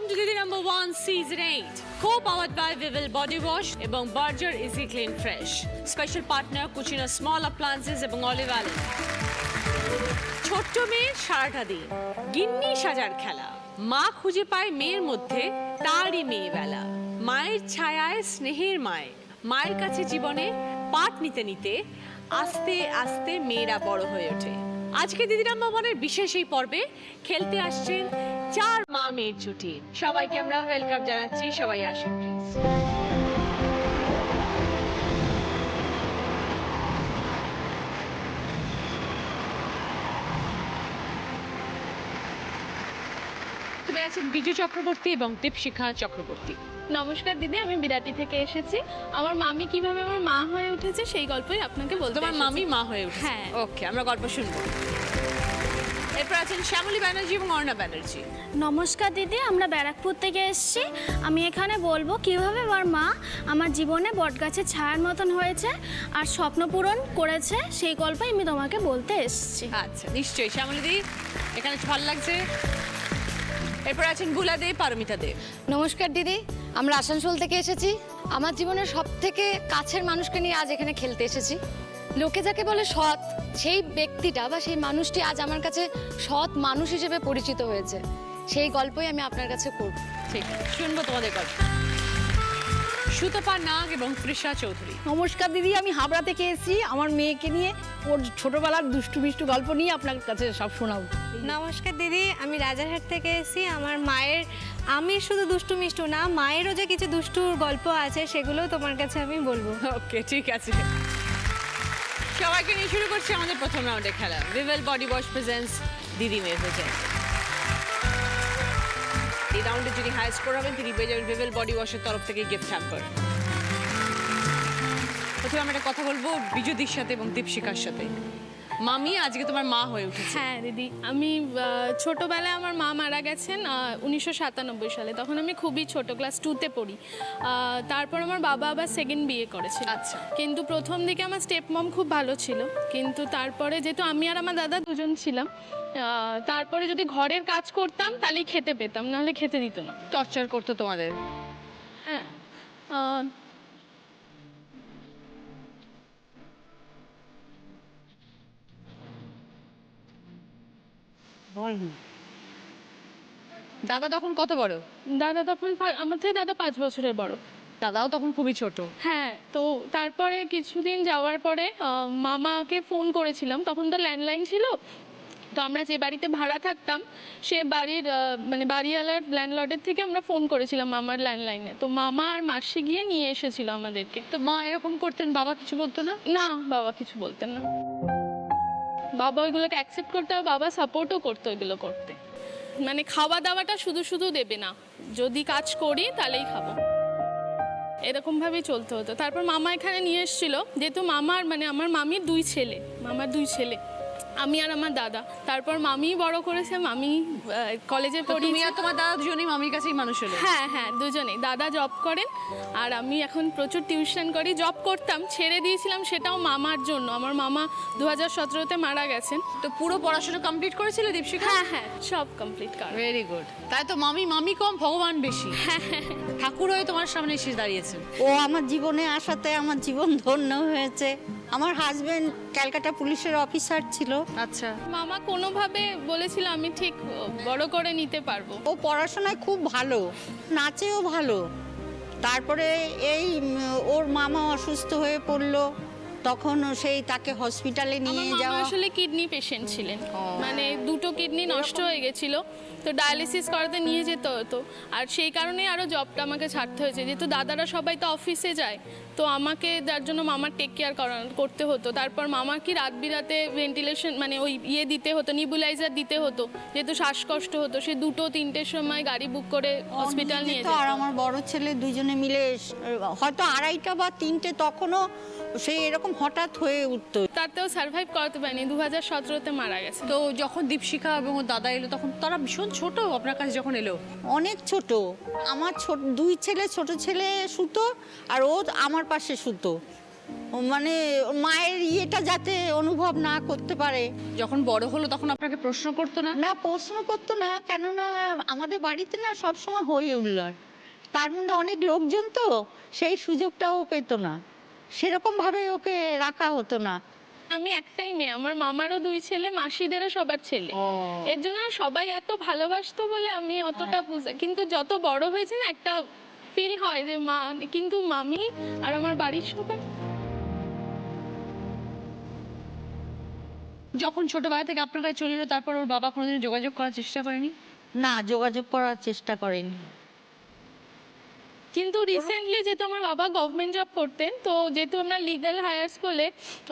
Welcome to Didi number 1 season 8. Co-powered by Vival Body Wash এবং Berger Easy Clean Fresh. Special partner Cucina Small Appliances এবং Olive Allen. ছোট্ট মেয়ের সারাটা দিন গিন্নি সাজার খেলা, মা খুঁজে পায় মেয়ের মধ্যে তারই মেয়েবেলা। মায়ের ছায়ায় স্নেহের মায়, মায়ের কাছে জীবনে পাঠ নিতে নিতে আস্তে আস্তে মেয়েরা বড় হয়ে ওঠে। আজকে দিদি নাম্বার 1-এর বিশেষ এই পর্বে খেলতে আসছেন 4 মা মেয়ের জুটি। সবাইকে আমরা ওয়েলকাম জানাচ্ছি, সবাই আসুন প্লিজ। তুমি আছেন বিজু চক্রবর্তী এবং দীপশিখা চক্রবর্তী। নমস্কার দিদি, আমি বিরাটি থেকে এসেছি। আমার মামি কিভাবে আমার মা হয়ে উঠেছে সেই গল্পই আপনাকে বলতে। তোমার মামি মা হয়ে উঠেছে? হ্যাঁ। ওকে, আমরা গল্প শুনবো। এরপর আছেন শ্যামলী ব্যানার্জি এবং অর্ণা ব্যানার্জি। নমস্কার দিদি, আমরা ব্যারাকপুর থেকে এসেছি। আমি এখানে বলবো কিভাবে আমার মা আমার জীবনে বটগাছের ছায়ার মতন হয়েছে আর স্বপ্ন পূরণ করেছে, সেই গল্পই আমি তোমাকে বলতে এসেছি। আচ্ছা, নিশ্চয়ই শ্যামলী দি, এখানে ভালো লাগছে। এরপর আছেন বুলা দে, পারমিতা দে। নমস্কার দিদি, আমরা আসানসোল থেকে এসেছি। আমার জীবনের সব থেকে কাছের মানুষকে নিয়ে আজ এখানে খেলতে এসেছি। লোকে যাকে বলে সৎ, সেই ব্যক্তিটা বা সেই মানুষটি আজ আমার কাছে সৎ মানুষ হিসেবে পরিচিত হয়েছে। সেই গল্পই আমি আপনার কাছে করব। ঠিক, শুনবো তোমাদের গল্প। সুতপা নাগ এবং তৃষা চৌধুরী। নমস্কার দিদি, আমি হাবড়া থেকে এসেছি। আমার মেয়েকে নিয়ে, ওর ছোটবেলার দুষ্টু মিষ্টু গল্প নিয়ে আপনার কাছে সব শোনাবো। নমস্কার দিদি, আমি রাজারহাট থেকে এসেছি। আমার মায়ের, আমি শুধু দুষ্টু মিষ্টু না, মায়েরও যে কিছু দুষ্টুর গল্প আছে সেগুলো তোমার কাছে আমি বলবো। ওকে, ঠিক আছে। সবাইকে নিয়ে শুরু করছি আমাদের প্রথম রাউন্ডে খেলা। ভিভেল বডি ওয়াশ প্রেজেন্টস দিদি মেয়ে হয়ে যায়। এই রাউন্ডে যিনি হাই স্কোর হবেন তিনি পেয়ে যাবেন ভিভেল বডি ওয়াশের তরফ থেকে গিফট হ্যাম্পার। প্রথমে আমরা একটা কথা বলবো বিজুদির সাথে এবং দীপশিখার সাথে। মামি, আজকে তোমার মা হয়ে উঠেছে। হ্যাঁ দিদি, আমি ছোটোবেলায় আমার মা মারা গেছেন 1997 সালে। তখন আমি খুবই ছোট, ক্লাস 2-তে পড়ি। তারপর আমার বাবা আবার সেকেন্ড বিয়ে করেছিল। আচ্ছা। কিন্তু প্রথম দিকে আমার স্টেপ মম খুব ভালো ছিল, কিন্তু তারপরে যেহেতু আমি আর আমার দাদা দুজন ছিলাম, তারপরে যদি ঘরের কাজ করতাম তাহলেই খেতে পেতাম, নাহলে খেতে দিত না। টর্চার করতো তোমাদের? হ্যাঁ। দাদা তখন কত বড়? দাদা তখন আমার থেকে দাদা 5 বছরের বড়। দাদাও তখন খুবই ছোট। হ্যাঁ, তো তারপরে কিছুদিন যাওয়ার পরে মামাকে ফোন করেছিলাম। তখন তো ল্যান্ডলাইন ছিল, তো আমরা যে বাড়িতে ভাড়া থাকতাম সে বাড়ির মানে বাড়িওয়ালার ল্যান্ডলর্ডের থেকে আমরা ফোন করেছিলাম মামার ল্যান্ডলাইনে। তো মামা আর মাসি গিয়ে নিয়ে এসেছিল আমাদেরকে। তো মা এরকম করতেন, বাবা কিছু বলতো না? না, বাবা কিছু বলতেন না। বাবা ওইগুলোকে অ্যাকসেপ্ট করতে, আর বাবা সাপোর্টও করতো ওইগুলো করতে। মানে খাওয়া দাওয়াটা শুধু শুধু দেবে না, যদি কাজ করি তাহলেই খাবো, এরকম ভাবেই চলতে হতো। তারপর মামা এখানে নিয়ে এসেছিল, যেহেতু মামার মানে আমার মামির 2 ছেলে, মামার 2 ছেলে, আমি আর আমার দাদা। তারপর মামি বড় করেছে, মামি কলেজে পড়ি। তুমি আর তোমার দাদা দুজনেই মামির কাছেই মানুষ হলো? হ্যাঁ হ্যাঁ, দুজনেই। দাদা জব করেন আর আমি এখন প্রচুর টিউশন করি। জব করতাম, ছেড়ে দিয়েছিলাম, সেটাও মামার জন্য। আমার মামা 2017-তে মারা গেছেন। তো পুরো পড়াশোনা কমপ্লিট করেছিলে দীপশিখা? হ্যাঁ হ্যাঁ, সব কমপ্লিট করা। Very good. তাই তো মামি কম, ভগবান বেশি। ঠাকুর হয়ে তোমার সামনে এসে দাঁড়িয়েছেন। ও আমার জীবনে আসাতে আমার জীবন ধন্য হয়েছে। আমার হাজবেন্ড ক্যালকাটা পুলিশের অফিসার ছিল। আচ্ছা। মামা কোনোভাবে বলেছিল আমি ঠিক বড় করে নিতে পারবো। ও পড়াশোনায় খুব ভালো, নাচেও ভালো। তারপরে এই ওর মামা অসুস্থ হয়ে পড়লো, তখন সেই তাকে হসপিটালে আমার নিয়ে মামা যাওয়া। আসলে কিডনি পেশেন্ট ছিলেন, মানে 2টো কিডনি নষ্ট হয়ে গেছিল, তো ডায়ালিসিস করাতে নিয়ে যেতে হতো। আর সেই কারণেই আরও জবটা আমাকে ছাড়তে হয়েছে, যেহেতু দাদারা সবাই তো অফিসে যায়, তো আমাকে যার জন্য মামার টেক কেয়ার করতে হতো। তারপর মামা কি রাত বিরাতে ভেন্টিলেশন মানে ওই দিতে হতো, নিবুলাইজার দিতে হতো, যেহেতু শ্বাসকষ্ট হতো। সে 2-3টের সময় গাড়ি বুক করে হসপিটাল নিয়ে যেত। আর আমার বড় ছেলে দুজনে মিলে হয়তো 2:30 বা 3টে, তখনও সে এরকম হঠাৎ হয়ে উঠতো। তাতেও সার্ভাইভ করাতে পারিনি, 2017-তে মারা গেছে। তো যখন দীপশিখা এবং ওর দাদা এলো তখন তারা ভীষণ ছোট আপনার কাছে যখন এলো? অনেক ছোট। আমার 2 ছেলে, ছোট ছেলে শুতো আর ও আমার পাশে শুতো। মানে ওর মায়ের ইয়েটা যাতে অনুভব না করতে পারে। যখন বড় হলো তখন আপনাকে প্রশ্ন করতো না? না, প্রশ্ন করতো না, কেননা আমাদের বাড়িতে না সবসময় হয়ে উঠল, তার মধ্যে অনেক লোকজন, তো সেই সুযোগটাও পেত না, সেরকম ভাবে ওকে রাখা হতো না। আমি একটাই মেয়ে, আমার মামারও 2 ছেলে, মাসিদেরও সবার ছেলে। এর জন্য সবাই এত ভালোবাসতো বলে আমি অতটা বুঝে, কিন্তু যত বড় হয়েছে না একটা ফিল হয় যে মা, কিন্তু মামি আর আমার বাড়ির সবাই। যখন ছোটবেলা থেকে আপনার কাছে চলে এলো, তারপর ওর বাবা কোনোদিন যোগাযোগ করার চেষ্টা করেনি? না, যোগাযোগ করার চেষ্টা করেনি। কিন্তু রিসেন্টলি যেহেতু আমার বাবা গভর্নমেন্ট জব করতেন, তো যেহেতু আমরা লিগ্যাল হায়ার্স বলে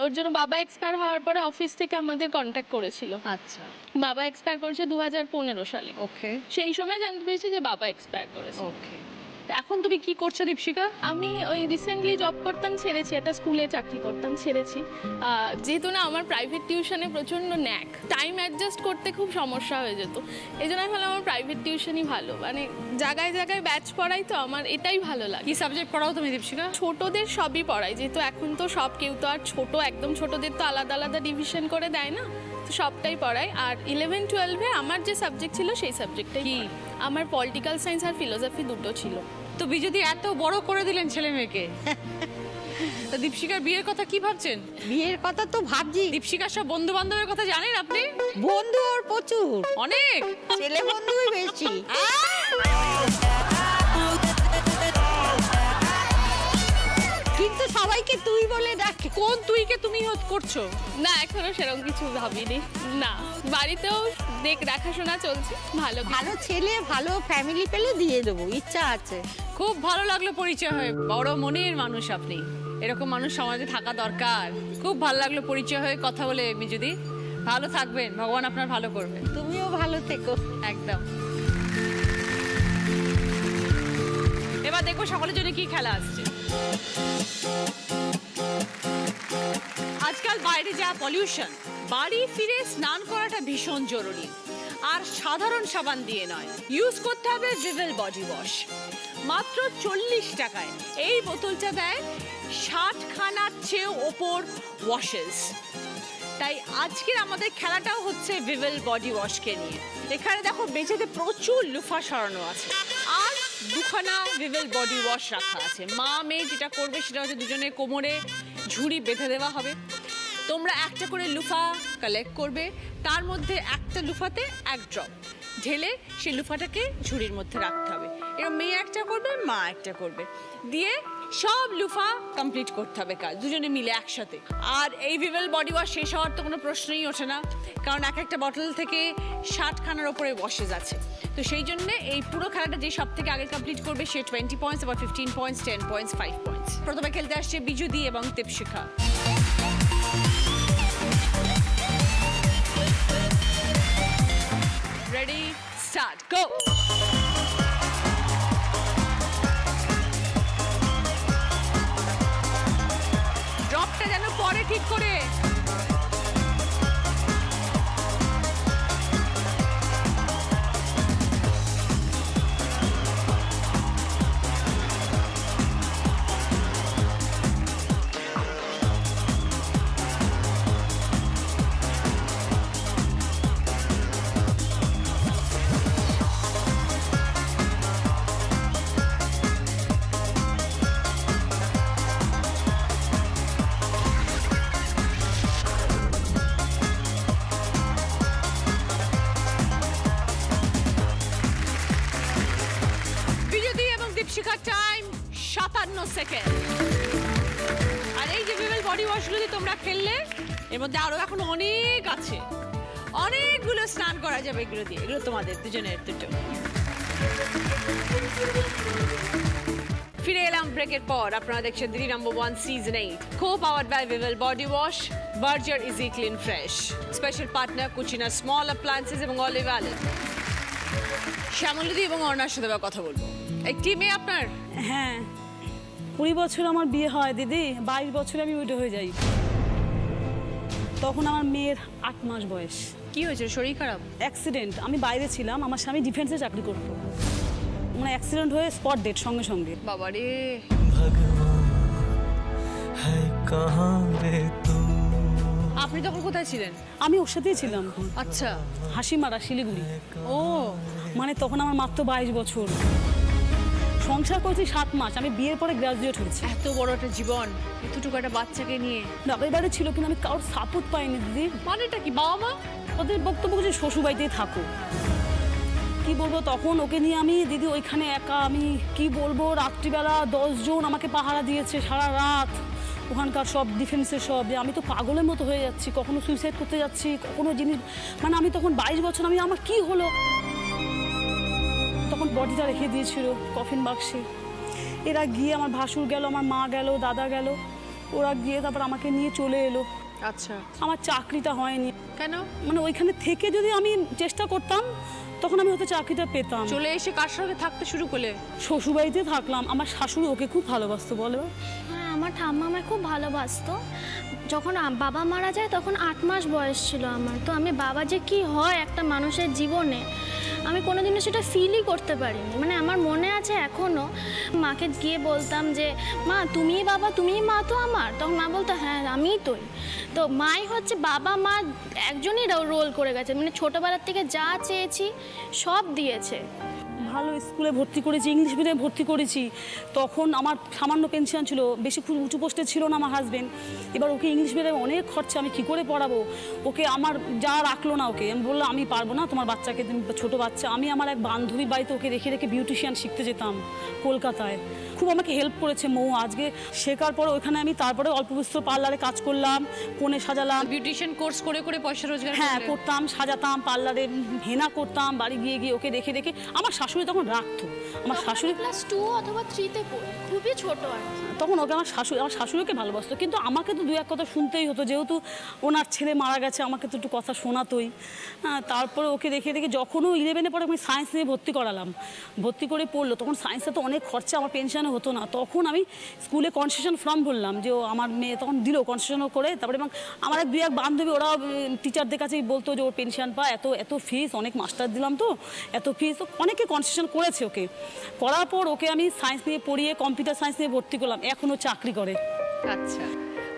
ওর জন্য বাবা এক্সপায়ার হওয়ার পরে অফিস থেকে আমাদের কন্ট্যাক্ট করেছিল। আচ্ছা, বাবা এক্সপায়ার করেছে 2015 সালে। ওকে সেই সময় জানতে পেরেছি যে বাবা এক্সপায়ার করেছে। ওকে। এখন তুমি কি করছো দীপশিখা? আমি ওই রিসেন্টলি জব করতাম, ছেড়েছি, একটা স্কুলে চাকরি করতাম, ছেড়েছি। যেহেতু না আমার প্রাইভেট টিউশনে প্রচণ্ড ন্যাক, টাইম অ্যাডজাস্ট করতে খুব সমস্যা হয়ে যেত। এই জন্য আমি ভাবলাম আমার প্রাইভেট টিউশনই ভালো, মানে জায়গায় জায়গায় ব্যাচ পড়াই, তো আমার এটাই ভালো লাগে। কি সাবজেক্ট পড়াও তুমি দীপশিখা? ছোটদের সবই পড়াই, যেহেতু এখন তো সব, কেউ তো আর ছোট একদম ছোটদের তো আলাদা আলাদা ডিভিশন করে দেয় না, তো সবটাই পড়াই। আর 11-12-এ আমার যে সাবজেক্ট ছিল সেই সাবজেক্টটাই কি? আমার পলিটিক্যাল সায়েন্স আর ফিলোসফি দুটো ছিল। তো বিজুদি এত বড় করে দিলেন ছেলে মেয়েকে, তো দীপশিখার বিয়ের কথা কি ভাবছেন? বিয়ের কথা তো ভাবছি। দীপশিখার সব বন্ধু বান্ধবের কথা জানেন আপনি? বন্ধু ওর প্রচুর, অনেক ছেলে বন্ধুই বেশি। কিন্তু সবাইকে তুই বলে ডাকে। কোন তুইকে তুমি করছো? না, এখনো সেরকম কিছু ভাবিনি। না, বাড়িতেও দেখাশোনা চলছে, ভালো ভালো ছেলে, ভালো ফ্যামিলি পেলে দিয়ে দেবো, ইচ্ছা আছে। খুব ভালো লাগলো পরিচয় হয়ে, বড় মনের মানুষ আপনি, এরকম মানুষ সমাজে থাকা দরকার। খুব ভালো লাগলো পরিচয় হয়ে কথা বলে বিজুদি। ভালো থাকবেন, ভগবান আপনার ভালো করবে। তুমিও ভালো থেকো। একদম। এবার দেখবো সকলের জন্য কি খেলা আসছে। আজকাল বাইরে যা পলিউশন, বাড়ি ফিরে স্নান করাটা ভীষণ জরুরি। আর সাধারণ সাবান দিয়ে নয়, ইউজ করতে হবে ভিভেল বডি ওয়াশ। মাত্র 40 টাকায় এই বোতলটা দেয় 60খানার চেয়েও ওপর ওয়াশেস। তাই আজকের আমাদের খেলাটাও হচ্ছে ভিভেল বডি ওয়াশকে নিয়ে। এখানে দেখো বেঁচেতে প্রচুর লুফা সরানো আছে, আর 2খানা ভিভেল বডি ওয়াশ রাখা আছে। মা মেয়ে যেটা করবে সেটা হচ্ছে দুজনের কোমরে ঝুড়ি বেঁধে দেওয়া হবে। তোমরা একটা করে লুফা কালেক্ট করবে, তার মধ্যে একটা লুফাতে 1 ড্রপ ঢেলে সেই লুফাটাকে ঝুড়ির মধ্যে রাখতে হবে। এরকম মেয়ে একটা করবে, মা একটা করবে, দিয়ে সব লুফা কমপ্লিট করতে হবে কাজ, দুজনে মিলে একসাথে। আর এই ভিভেল বডি ওয়াশ শেষ হওয়ার তো কোনো প্রশ্নই ওঠে না, কারণ একটা বটল থেকে 60খানার ওপরে ওয়াশেস আছে। তো সেই জন্য এই পুরো খেলাটা যে সব থেকে আগে কমপ্লিট করবে সে 20 পয়েন্টস, আবার 15 পয়েন্টস, 10 পয়েন্টস, 5 পয়েন্টস। প্রথমে খেলতে আসছে বিজুদি এবং দীপশিখা। রেডি, স্টার্ট, গো। ড্রপটা যেন পরে ঠিক করে। দীপশিখার টাইম 57 সেকেন্ড। আর এই যে ভিভেল বডি ওয়াশগুলো যে তোমরা খেললে, এর মধ্যে আরো এখন অনেক আছে, অনেকগুলো স্নান করা যাবে এগুলো দিয়ে। এগুলো তোমাদের দুজনের দুটো। ফিরে এলাম ব্রেকের পর। আপনারা দেখছেন Didi number 1 season 8, co-powered by Vivel body wash, Berger easy clean fresh, special partner Cucina small appliances এবং অলিভ অয়েল। শ্যামলীদি এবং অর্ণার সাথে কথা বলবো। একটি মেয়ে আপনার? হ্যাঁ, 20 বছর আমার বিয়ে হয় দিদি, 22 বছরে আমি উইডো হয়ে যাই। তখন আমার মেয়ের 8 মাস বয়স। কি হয়েছে, শরীর খারাপ? অ্যাক্সিডেন্ট, আমি বাইরে ছিলাম, আমার স্বামী ডিফেন্সে চাকরি করতো, মানে অ্যাক্সিডেন্ট হয়ে স্পট ডেট সঙ্গে সঙ্গে। বাবারে। कहाँ रे तू। আপনি তখন কোথায় ছিলেন? আমি ওর সাথেই ছিলাম, আচ্ছা। হাসিমারা, শিলিগুড়ি। ও মানে তখন আমার মাত্র 22 বছর, সংসার করেছি 7 মাস, আমি বিয়ের পরে গ্রাজুয়েট হয়েছি। এত বড় একটা জীবন এতটুকু একটা বাচ্চাকে নিয়ে, বাবার বাড়ি ছিল কিন্তু আমি কারোর সাপোর্ট পাইনি দিদি। মানেটা কি? বাবা মা ওদের বক্তব্য যে শ্বশুরবাড়িতেই থাকো। কি বলবো, তখন ওকে নিয়ে আমি দিদি ওইখানে একা, আমি কি বলবো, রাত্রিবেলা 10 জন আমাকে পাহারা দিয়েছে সারা রাত, ওখানকার সব ডিফেন্সের সব, যে আমি তো পাগলের মতো হয়ে যাচ্ছি, কখনো সুইসাইড করতে যাচ্ছি, কখনো জিনিস, মানে আমি তখন 22 বছর, আমি আমার কি হলো, তখন বডিটা রেখে দিয়েছিল কফিন বাক্সে। এরা গিয়ে, আমার ভাসুর গেল, আমার মা গেল, দাদা গেল, ওরা গিয়ে তারপর আমাকে নিয়ে চলে এলো। আচ্ছা। আমার চাকরিটা হয়নি, কেন? মানে ওইখানে থেকে যদি আমি চেষ্টা করতাম তখন আমি হয়তো চাকরিটা পেতাম। চলে এসে কার সঙ্গে থাকতে শুরু করলে? শ্বশুরবাড়িতে থাকলাম, আমার শাশুড়ি ওকে খুব ভালোবাসতো। বলো। হ্যাঁ, আমার ঠাম্মা আমায় খুব ভালোবাসতো। যখন বাবা মারা যায় তখন 8 মাস বয়স ছিল আমার, তো আমি বাবা যে কি হয় একটা মানুষের জীবনে আমি কোনোদিনও সেটা ফিলই করতে পারিনি। মানে আমার মনে আছে এখনও, মাকে গিয়ে বলতাম যে মা তুমিই বাবা, তুমিই মা তো আমার, তখন মা বলতো হ্যাঁ আমিই তোই। তো মাই হচ্ছে বাবা মা একজনই রোল করে গেছে, মানে ছোটোবেলার থেকে যা চেয়েছি সব দিয়েছে। ভালো স্কুলে ভর্তি করেছি, ইংলিশ মিডিয়ামে ভর্তি করেছি, তখন আমার সামান্য পেনশন ছিল, বেশি খুব উঁচু পোস্টে ছিল না আমার হাজবেন্ড। এবার ওকে ইংলিশ মিডিয়ামে অনেক খরচা, আমি কী করে পড়াবো ওকে, আমার যা রাখলো না ওকে। আমি বললাম আমি পারবো না তোমার বাচ্চাকে, তুমি ছোটো বাচ্চা। আমি আমার এক বান্ধবীর বাড়িতে ওকে রেখে রেখে বিউটিশিয়ান শিখতে যেতাম কলকাতায়, খুব আমাকে হেল্প করেছে মৌ। আজকে শেখার পরে ওইখানে আমি তারপরে অল্প বিস্তর পার্লারে কাজ করলাম, কোণে সাজালাম, বিউটিশিয়ান কোর্স করে করে পয়সা রোজগার হ্যাঁ করলে? করতাম, সাজাতাম, পার্লারে হেনা করতাম, বাড়ি গিয়ে গিয়ে ওকে দেখে দেখে। আমার শাশুড়ি তখন রাখতো, আমার শাশুড়ি ক্লাস 2 অথবা 3-তে পড়ি, খুবই ছোট আর কি। তখন ওকে আমার শাশুড়িকে ভালোবাসতো, কিন্তু আমাকে তো 2-1 কথা শুনতেই হতো, যেহেতু ওনার ছেলে মারা গেছে, আমাকে তো একটু কথা শোনাতোই। হ্যাঁ, তারপরে ওকে দেখে দেখে যখন ও 11-এ পরে আমি সায়েন্স নিয়ে ভর্তি করালাম, ভর্তি করে পড়লো, তখন সায়েন্সে তো অনেক খরচা, আমার পেনশনে হতো না। তখন আমি স্কুলে কনসেশন ফর্ম ভরলাম, যে ও আমার মেয়ে তখন দিল কনসেশনও করে। তারপরে এবং আমার এক 2-1 বান্ধবী ওরাও টিচারদের কাছেই বলতো যে ওর পেনশন পায়, এত এত ফিস, অনেক মাস্টার দিলাম তো এত ফিস, অনেকে কনসেশন করেছে ওকে। করার পর ওকে আমি সায়েন্স নিয়ে পড়িয়ে কম্পিউটার সায়েন্স নিয়ে ভর্তি করলাম, এখনও চাকরি করে। আচ্ছা।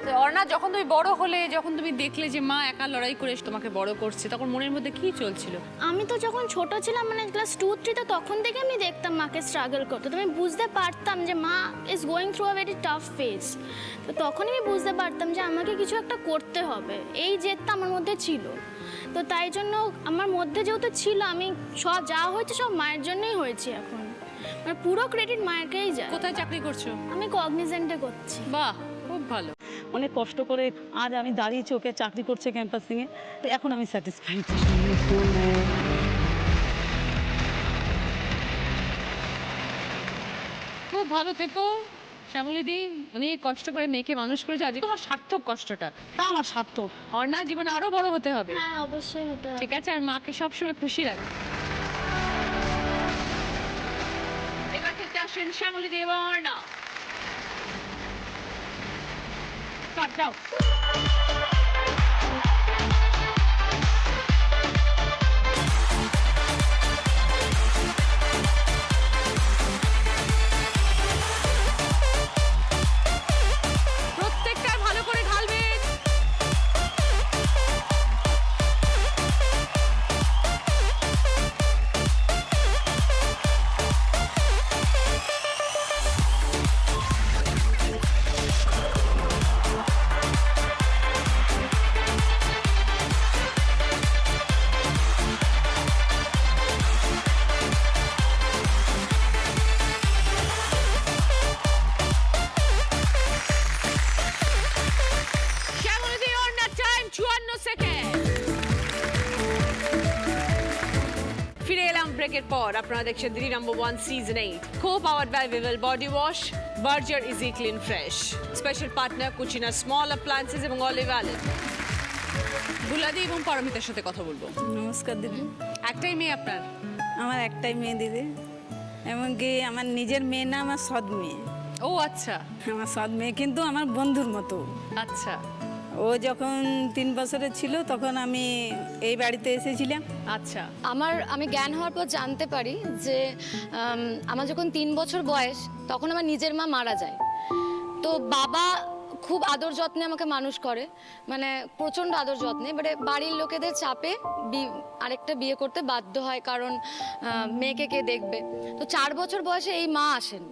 তো অর্ণা, যখন তুমি বড় হলে, যখন তুমি দেখলে যে মা একা লড়াই করে তোমাকে বড় করছে, তখন মনের মধ্যে কি চলছিল? আমি তো যখন ছোট ছিলাম, মানে ক্লাস 2-3-তে, তখন থেকে আমি দেখতাম মাকে স্ট্রাগল করতে, তো আমি বুঝতে পারতাম যে মা is going through a very tough phase. তো তখনই আমি বুঝতে পারতাম যে আমাকে কিছু একটা করতে হবে, এই জেদটা আমার মধ্যে ছিল। তো তাই জন্য আমার মধ্যে যেহেতু ছিল, আমি সব যা হয়েছে সব মায়ের জন্যই হয়েছে। এখন মানে পুরো ক্রেডিট মায়েরকেই যায়। কোথায় চাকরি করছো? আমি কগনিজেন্টে করছি। বাহ, খুব ভালো। অনেক কষ্ট করে আজ আমি দাঁড়িয়েছি, ওকে চাকরি করছে ক্যাম্পাসিংয়ে, তো এখন আমি স্যাটিসফাইড। খুব ভালো থেকো শ্যামলীদি, অনেক কষ্ট করে মেয়েকে মানুষ করেছে, আজকে তোমার সার্থক কষ্টটা। তা আমার সার্থক। অর্ণা জীবনে আরো বড় হতে হবে। হ্যাঁ, অবশ্যই হতে হবে। ঠিক আছে, আর মাকে সবসময় খুশি রাখবে। এবার থেকে আসেন শ্যামলীদি এবং অর্ণা। কাট দাও। প্রত্যেকটা ভালো করে ঢালবেন। শ্যামলীদি, অর্ণা, টাইম 54 সেকেন্ড। ফিরে এলাম ব্রেকের পর। আপনারা দেখছেন Didi number 1 season 8, co-powered by Vivel body wash, Berger easy clean fresh, special partner Cucina small appliances এবং অলিভ অয়েল। বুলাদি এবং পারমিতার সাথে কথা বলবো। নমস্কার দিদি। একটাই মেয়ে আপনার? আমার একটাই মেয়ে দিদি, এমনকি আমার নিজের মেয়ে না, আমার সৎ মেয়ে। ও আচ্ছা। আমার সৎ মেয়ে, কিন্তু আমার বন্ধুর মতো। আচ্ছা। ও যখন 3 বছরের ছিল তখন আমি এই বাড়িতে এসেছিলাম। আচ্ছা। আমি জ্ঞান হওয়ার পর জানতে পারি যে আমার যখন 3 বছর বয়স তখন আমার নিজের মা মারা যায়। তো বাবা খুব আদর যত্নে আমাকে মানুষ করে, মানে প্রচণ্ড আদর যত্নে। এবারে বাড়ির লোকেদের চাপে আরেকটা বিয়ে করতে বাধ্য হয়, কারণ মেয়েকে কে দেখবে। তো 4 বছর বয়সে এই মা আসেন।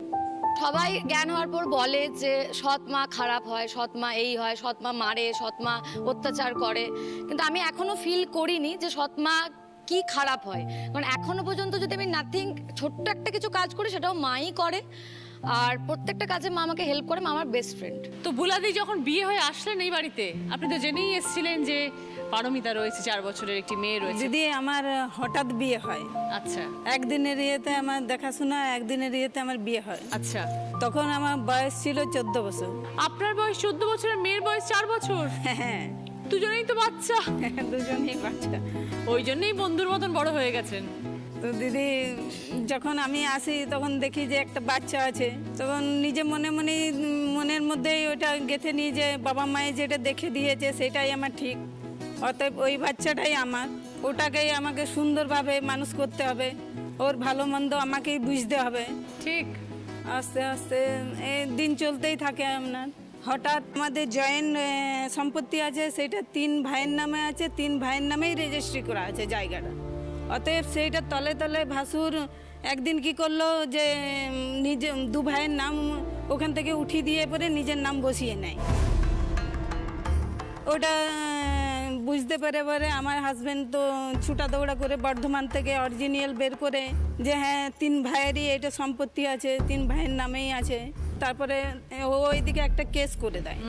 সবাই জ্ঞান হওয়ার পর বলে যে সৎ মা খারাপ হয়, সৎ মা এই হয়, সৎ মা মারে, সৎ মা অত্যাচার করে। কিন্তু আমি এখনো ফিল করিনি যে সৎ মা কি খারাপ হয়, কারণ এখনো পর্যন্ত যদি আমি নাথিং ছোট্ট একটা কিছু কাজ করি সেটাও মাই করে, আর প্রত্যেকটা কাজে মা আমাকে হেল্প করে। মা আমার বেস্ট ফ্রেন্ড। তো বুলাদি যখন বিয়ে হয়ে আসলেন এই বাড়িতে, আপনি তো জেনেই এসেছিলেন যে পারমিতা রয়েছে, 4 বছরের একটি মেয়ে রয়েছে। দিদি আমার হঠাৎ বিয়ে হয়, আচ্ছা একদিনের ইয়েতে আমার দেখাশোনা, একদিনের ইয়েতে আমার বিয়ে হয়। আচ্ছা, তখন আমার বয়স ছিল 14 বছর। আপনার বয়স 14 বছর, মেয়ের বয়স 4 বছর। হ্যাঁ, দুজনেই তো বাচ্চা। দুজনেই বাচ্চা। ওই জন্যই বন্ধুর মতন বড় হয়ে গেছেন। তো দিদি যখন আমি আসি তখন দেখি যে একটা বাচ্চা আছে, তখন নিজে মনের মধ্যেই ওটা গেঁথে নিই যে বাবা মায়ের যেটা দেখে দিয়েছে সেটাই আমার ঠিক, অতএব ওই বাচ্চাটাই আমার, ওটাকেই আমাকে সুন্দরভাবে মানুষ করতে হবে, ওর ভালো মন্দ আমাকেই বুঝতে হবে। ঠিক। আস্তে আস্তে এই দিন চলতেই থাকে। আপনার হঠাৎ আমাদের জয়েন্ট সম্পত্তি আছে, সেটা 3 ভাইয়ের নামে আছে, 3 ভাইয়ের নামেই রেজিস্ট্রি করা আছে জায়গাটা। অতএব সেইটা তলে তলে ভাসুর একদিন কি করলো যে নিজে 2 ভাইয়ের নাম ওখান থেকে উঠিয়ে দিয়ে পরে নিজের নাম বসিয়ে নেয়। ওটা বুঝতে পেরে পরে আমার হাজব্যান্ড তো ছুটা দৌড়া করে বর্ধমান থেকে অরিজিনাল বের করে যে হ্যাঁ 3 ভাইয়েরই এটা সম্পত্তি আছে, 3 ভাইয়ের নামেই আছে। তারপরে ওইদিকে একটা কেস করে দেয়।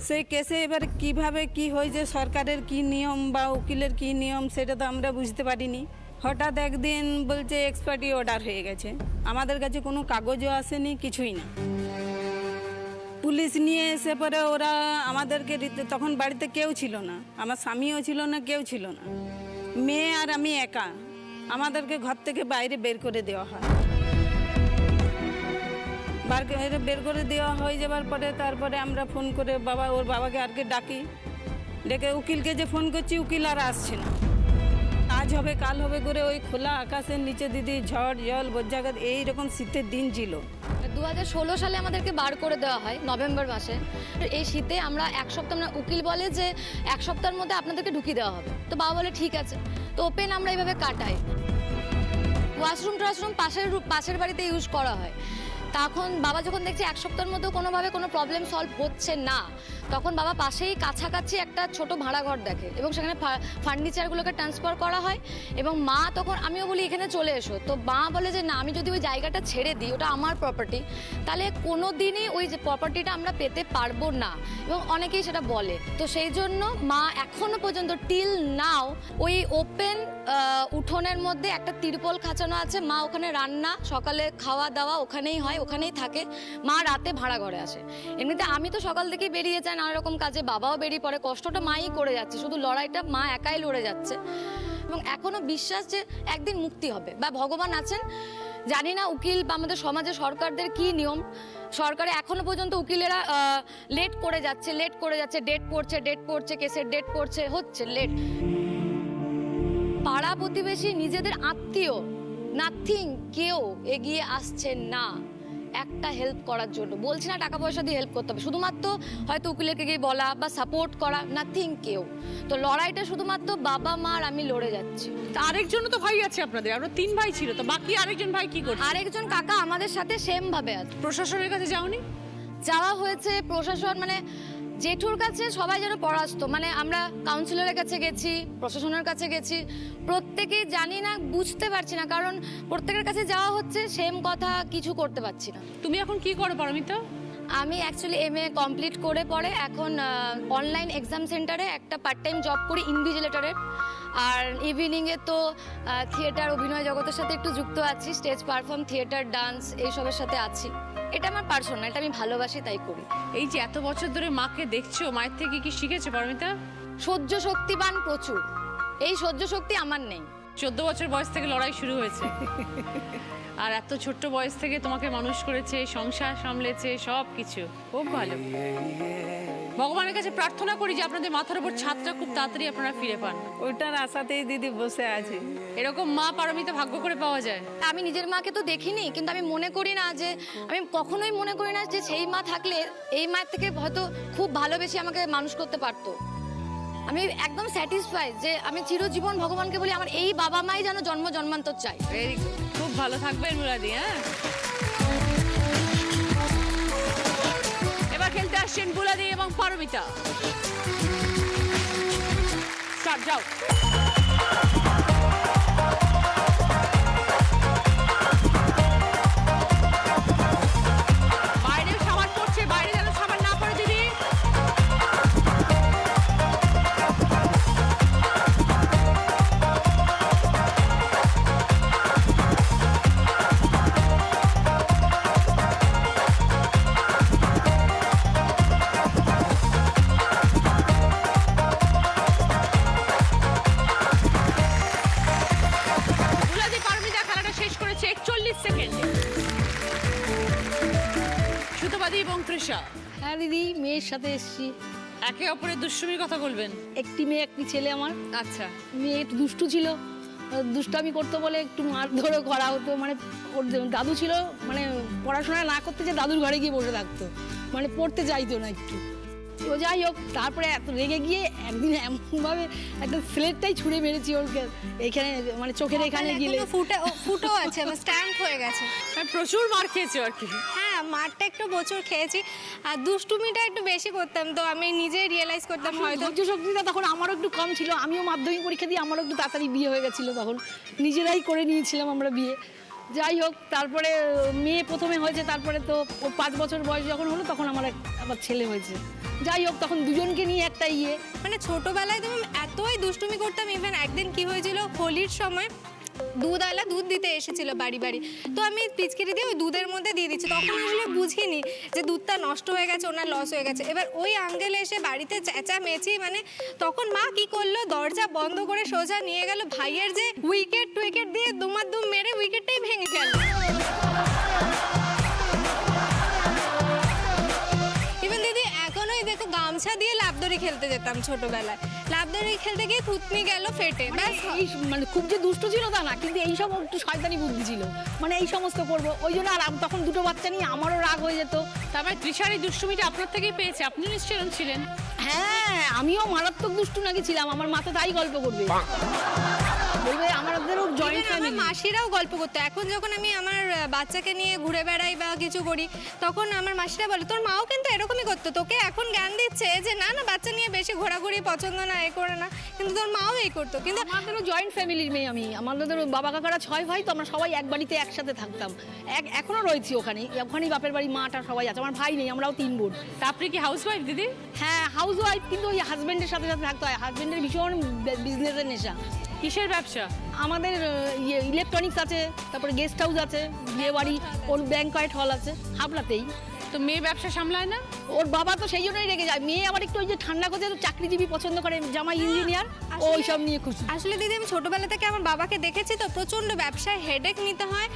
সেই কেসে এবার কিভাবে কি হয়েছে, সরকারের কি নিয়ম বা উকিলের কি নিয়ম সেটা তো আমরা বুঝতে পারিনি। হঠাৎ একদিন বলছে এক্সপার্টি অর্ডার হয়ে গেছে, আমাদের কাছে কোনো কাগজও আসেনি, কিছুই না। পুলিশ নিয়ে এসে পরে ওরা আমাদেরকে তখন বাড়িতে কেউ ছিল না, আমার স্বামীও ছিল না, কেউ ছিল না, মেয়ে আর আমি একা। আমাদেরকে ঘর থেকে বাইরে বের করে দেওয়া হয়। বের করে দেওয়া হয়ে যাবার পরে তারপরে আমরা ফোন করে ওর বাবাকে আরকে ডাকি, ডেকে উকিলকে যে ফোন করছি, উকিল আর আসছে না। আজ হবে কাল হবে করে ওই খোলা আকাশের নিচে দিদি ঝড় জল বজ্রাঘাত এইরকম শীতের দিন ছিল। 2016 সালে আমাদেরকে বার করে দেওয়া হয় নভেম্বর মাসে। এই শীতে আমরা 1 সপ্তাহ, উকিল বলে যে 1 সপ্তাহের মধ্যে আপনাদেরকে ঢুকিয়ে দেওয়া হবে। তো বাবা বলে ঠিক আছে। তো ওপেন আমরা এইভাবে কাটাই। ওয়াশরুম পাশের বাড়িতে ইউজ করা হয়। তখন বাবা যখন দেখছে 1 সপ্তাহের মধ্যে কোনোভাবে কোনো প্রবলেম সলভ হচ্ছে না, তখন বাবা পাশেই কাছাকাছি একটা ছোট ভাড়া ঘর দেখে এবং সেখানে ফার্নিচারগুলোকে ট্রান্সফার করা হয়। এবং মা তখন, আমিও বলি এখানে চলে এসো, তো মা বলে যে না, আমি যদি ওই জায়গাটা ছেড়ে দিই, ওটা আমার প্রপার্টি, তাহলে কোনো দিনই ওই যে প্রপার্টিটা আমরা পেতে পারবো না, এবং অনেকেই সেটা বলে। তো সেই জন্য মা এখনো পর্যন্ত টিল নাও ওই ওপেন উঠোনের মধ্যে একটা তিরপল খাঁচানো আছে। মা ওখানে রান্না, সকালে খাওয়া দাওয়া ওখানেই হয়, ওখানেই থাকে। মা রাতে ভাড়া ঘরে আসে। এমনিতে আমি তো সকাল থেকেই বেরিয়ে যাই নানা রকম কাজে, বাবাও বেরিয়ে পড়ে। কষ্টটা মাই করে যাচ্ছে, শুধু লড়াইটা মা একাই লড়ে যাচ্ছে। এবং এখনো বিশ্বাস যে একদিন মুক্তি হবে বা ভগবান আছেন। জানি না উকিল বা আমাদের সমাজে সরকারদের কি নিয়ম, সরকারে এখনো পর্যন্ত উকিলেরা লেট করে যাচ্ছে, ডেট পড়ছে, কেসের ডেট পড়ছে, হচ্ছে লেট। পাড়া প্রতিবেশী, নিজেদের আত্মীয়, নাথিং, কেউ এগিয়ে আসছে না একটা হেল্প করার জন্য। বলছি না টাকা পয়সা দিয়ে হেল্প করতে হবে, শুধুমাত্র হয়তো উকিলকে গিয়ে বলা বা সাপোর্ট করা, নাথিং, কেউ। তো লড়াইটা শুধুমাত্র বাবা মা আর আমি লড়ে যাচ্ছি। আরেকজন তো ভাই আছে আপনাদের, আমরা 3 ভাই ছিল, তো বাকি আরেকজন ভাই কি করছে? আরেকজন কাকা আমাদের সাথে সেম ভাবে আছে। প্রশাসনের কাছে যাওনি? যাওয়া হয়েছে, প্রশাসন মানে জেঠুর কাছে সবাই যেন পরাস্ত, মানে আমরা কাউন্সিলরের কাছে গেছি, প্রশাসনের কাছে গেছি, প্রত্যেকেই জানি না, বুঝতে পারছি না, কারণ প্রত্যেকের কাছে যাওয়া হচ্ছে, সেম কথা, কিছু করতে পারছি না। তুমি এখন কি করো পারমিতা? আমি অ্যাকচুয়ালি MA কমপ্লিট করে পরে এখন অনলাইন এক্সাম সেন্টারে একটা পার্ট টাইম জব করি ইনভিজিলেটরের। আর ইভিনিংয়ে তো থিয়েটার, অভিনয় জগতের সাথে একটু যুক্ত আছি, স্টেজ পারফর্ম, থিয়েটার, ডান্স এইসবের সাথে আছি। এটা আমার পার্সোনাল, এটা আমি ভালোবাসি তাই করি। এই যে এত বছর ধরে মাকে দেখছো, মায়ের থেকে কি শিখেছো পারমিতা? সহ্য শক্তিবান প্রচুর, এই সহ্য শক্তি আমার নেই। 14 বছর বয়স থেকে লড়াই শুরু হয়েছে, আর এত ছোট্ট বয়স থেকে তোমাকে মানুষ করেছে, সংসার সামলেছে, সব কিছু খুব ভালো। ভগবানের কাছে প্রার্থনা করি যে আপনাদের মাথার উপর ছাদটা খুব তাড়াতাড়ি আপনারা ফিরে পান। ওইটার আশাতেই দিদি বসে আছি। এরকম মা পারমিতা ভাগ্য করে পাওয়া যায়। আমি নিজের মাকে তো দেখিনি, কিন্তু আমি মনে করি না যে, আমি কখনোই মনে করি না যে সেই মা থাকলে এই মায়ের থেকে হয়তো খুব ভালোবেসে আমাকে মানুষ করতে পারতো। আমি একদম স্যাটিসফাইড যে আমি চিরজীবন ভগবানকে বলি আমার এই বাবা মাই যেন জন্ম জন্মান্তর চাই। ভেরি গুড, খুব ভালো থাকবেন মুরাদি। হ্যাঁ, এবার খেলতে আসছেন বুলাদি এবং পারমিতা। স্টার্ট, যাও। বাইরে সাবান পড়ছে, বাইরে যেন সাবান না পড়ে দিদি। বুলাদি পারমিতা খেলাটা শেষ করেছে 41 সেকেন্ডে। সুতোবাদী এবং তৃষা হ্যাঁ দিদি, মেয়ের সাথে এসেছি। একে অপরের দুষ্টুমির কথা বলবেন। একটি মেয়ে একটি ছেলে আমার। আচ্ছা, মেয়ে একটু দুষ্টু ছিল, দুষ্টামি করতো বলে একটু মারধরও করা হতো। মানে ওর দাদু ছিল, মানে পড়াশোনা না করতে যে দাদুর ঘরে গিয়ে বসে থাকতো, মানে পড়তে চাইতো না একটু। ও যাই হোক, তারপরে এত রেগে গিয়ে একদিন এমনভাবে একটা স্লেটটাই ছুঁড়ে মেরেছি ওকে, এখানে মানে চোখের এখানে গিয়ে। ফুটো আছে, আমার স্ট্যাম্প হয়ে গেছে। প্রচুর মার খেয়েছে আর কি। হ্যাঁ, মারটা একটু প্রচুর খেয়েছি, আর দুষ্টুমিটা একটু বেশি করতাম, তো আমি নিজেই রিয়েলাইজ করতাম হয়তো। ধৈর্য শক্তিটা তখন আমারও একটু কম ছিল। আমিও মাধ্যমিক পরীক্ষা দিয়ে আমারও একটু তাড়াতাড়ি বিয়ে হয়ে গেছিলো, তখন নিজেরাই করে নিয়েছিলাম আমরা বিয়ে। যাই হোক, তারপরে মেয়ে প্রথমে হয়েছে, তারপরে তো 5 বছর বয়স যখন হলো তখন আমার আবার ছেলে হয়েছে। যাই হোক, তখন দুজনকে নিয়ে একটা মানে ছোটবেলায় তুমি এতই দুষ্টুমি করতাম। ইভেন একদিন কি হয়েছিল, হোলির সময় দুধওয়ালা দুধ দিতে এসেছিল বাড়ি বাড়ি, তো আমি পিচকিরি দিয়ে ওই দুধের মধ্যে দিয়ে দিচ্ছি। তখন আসলে বুঝিনি যে দুধটা নষ্ট হয়ে গেছে, ওনার লস হয়ে গেছে। এবার ওই আঙ্কেল এসে বাড়িতে চেঁচামেচি, মানে তখন মা কি করলো, দরজা বন্ধ করে সোজা নিয়ে গেল ভাইয়ের যে উইকেট দিয়ে দুমাদুম মেরে উইকেটটাই ভেঙে গেল। ইভেন দিদি এখনোই দেখো, গামছা দিয়ে লাফদড়ি খেলতে যেতাম ছোটবেলায়, লাফদড়ি খেলতে গিয়ে থুতনি গেল ফেটে। এই মানে খুব যে দুষ্ট ছিল তা না, কিন্তু এইসব একটু শয়তানি বুদ্ধি ছিল, মানে এই সমস্ত করবো ওই জন্য। আর তখন দুটো বাচ্চা নিয়ে আমারও রাগ হয়ে যেত। তারপরে তৃষার এই দুষ্টুমিটা আপনার থেকেই পেয়েছে, আপনি নিশ্চয়ই এরকম ছিলেন। হ্যাঁ, আমিও মারাত্মক দুষ্টু নাকি ছিলাম। আমার মা তো তাই গল্প করবে, বলবে আমাদেরও জয়েন্ট ফ্যামিলি। মাসিরাও গল্প করতো। এখন যখন আমি আমার বাচ্চাকে নিয়ে ঘুরে বেড়াই বা কিছু করি, তখন আমার মাসিরা বলে তোর মাও কিন্তু এরকমই করতো, তোকে এখন জ্ঞান দিচ্ছে যে না না বাচ্চা নিয়ে বেশি ঘোরাঘুরি পছন্দ না, এ করে না, কিন্তু তোর মাও এই করতো। কিন্তু আমাদেরও জয়েন্ট ফ্যামিলির মেয়ে আমি। আমাদের বাবা কাকারা 6 ভাই, তো আমরা সবাই এক বাড়িতে একসাথে থাকতাম। এখনো রয়েছি ওখানেই বাপের বাড়ি, মাটা সবাই আছে। আমার ভাই নেই, আমরাও 3 বোন। তা আপনি কি হাউসওয়াইফ দিদি? হ্যাঁ, হাউস ওয়াইফ, কিন্তু ওই হাজবেন্ডের সাথে সাথে থাকতে হয়। হাজবেন্ডের ভীষণ বিজনেসের নেশা। কিসের ব্যবসা? আমাদের ইলেকট্রনিক্স আছে, তারপরে গেস্ট হাউস আছে, বিয়ে বাড়ি, ওর ব্যাংকয়েট হল আছে হাবড়াতেই। তো মেয়ে ব্যবসা সামলায় না? ওর বাবা তো সেই জন্যই রেগে যায়। মেয়ে আবার একটু ওই যে ঠান্ডা করতে চাকরিজীবী পছন্দ করে, জামাই ইঞ্জিনিয়ার, ও ওইসব নিয়ে খুশি। আসলে দিদি আমি ছোটবেলা থেকে আমার বাবাকে দেখেছি, তো প্রচণ্ড ব্যবসায় হেডেক নিতে হয়।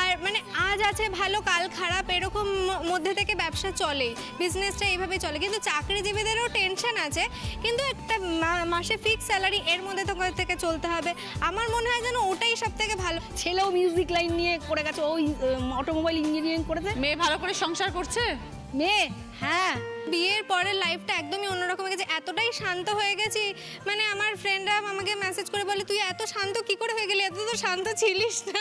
আর মানে আজ আছে ভালো কাল খারাপ, এরকম মধ্যে থেকে ব্যবসা চলে, বিজনেসটা এইভাবে চলে। কিন্তু চাকরিজীবীদেরও টেনশন আছে, কিন্তু একটা মাসে ফিক্স স্যালারি, এর মধ্যে তো থেকে চলতে হবে। আমার মনে হয় যেন ওটাই সব থেকে ভালো। ছেলেও মিউজিক লাইন নিয়ে করে গেছে, ওই অটোমোবাইল ইঞ্জিনিয়ারিং করেছে। মেয়ে ভালো করে সংসার করছে? মেয়ে, হ্যাঁ, বিয়ের পরের লাইফটা একদমই অন্যরকম হয়ে গেছে। এতটাই শান্ত হয়ে গেছি, মানে আমার ফ্রেন্ডরা আমাকে মেসেজ করে বলে তুই এত শান্ত কি করে হয়ে গেলি, এত তো শান্ত ছিলিস না,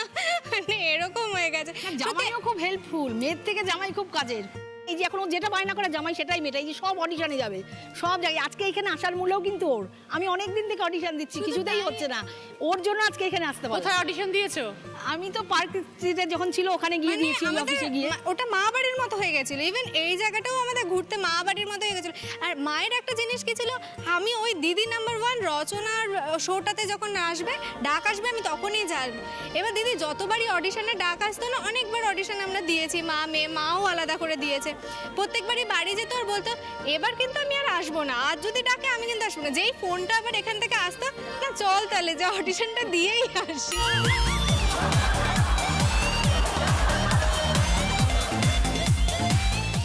মানে এরকম হয়ে গেছে। জামাইও খুব হেল্পফুল, মেয়ের থেকে জামাই খুব কাজের। এই যে এখন ও যেটা বায়না করে জামাই সেটাই মেটাই, যে সব অডিশনে যাবে, সব জায়গায়। আজকে এখানে আসার মূল্যও কিন্তু ওর। আমি অনেক দিন থেকে অডিশন দিচ্ছি, কিছুতেই হচ্ছে না। ওর জন্য আজকে এখানে আসতে পারলাম। কোথায় অডিশন দিয়েছো? আমি তো পার্ক স্ট্রিটে যখন ছিল ওখানে গিয়ে দিয়েছি, অফিসে গিয়ে। ওটা মা বাড়ির মতো হয়ে গেছিল। ইভেন এই জায়গাটাও আমাদের ঘুরতে মা বাড়ির মতো হয়ে গেছিল। আর মায়ের একটা জিনিস কি ছিল, আমি ওই দিদি নাম্বার 1 রচনার শোটাতে যখন আসবে, ডাক আসবে, আমি তখনই যাবো। এবার দিদি যতবারই অডিশনে ডাক আসতো না, অনেকবার অডিশন আমরা দিয়েছি, মা মেয়ে, মাও আলাদা করে দিয়েছে। প্রত্যেকবারই বাড়ি যেত আর বলতো এবার কিন্তু আমি আর আসবো না, আজ যদি ডাকে আমি কিন্তু আসবো না। যেই ফোনটা আবার এখান থেকে আসতো, না চল তাহলে যে অডিশনটা দিয়েই আসি।